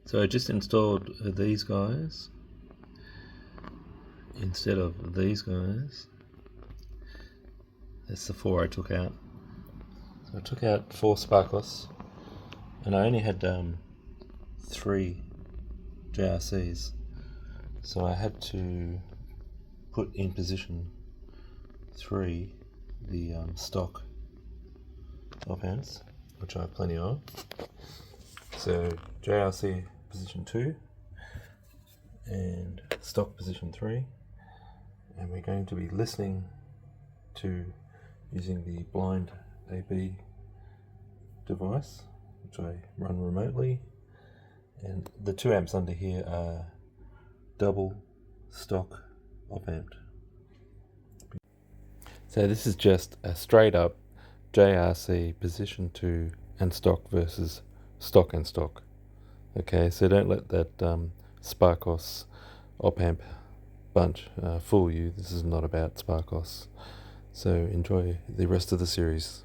So I just installed these guys instead of these guys. That's the 4 I took out. So I took out 4 sparkless, and I only had 3 JRCs, so I had to put in position 3 the stock opamps, which I have plenty of. So JRC position 2 and stock position 3, and we're going to be listening to using the blind AB device, which I run remotely, and the 2 amps under here are double stock opamp. So this is just a straight up JRC position 2 and stock versus stock and stock. Okay, so don't let that Sparkos opamp bunch fool you. This is not about Sparkos. So enjoy the rest of the series.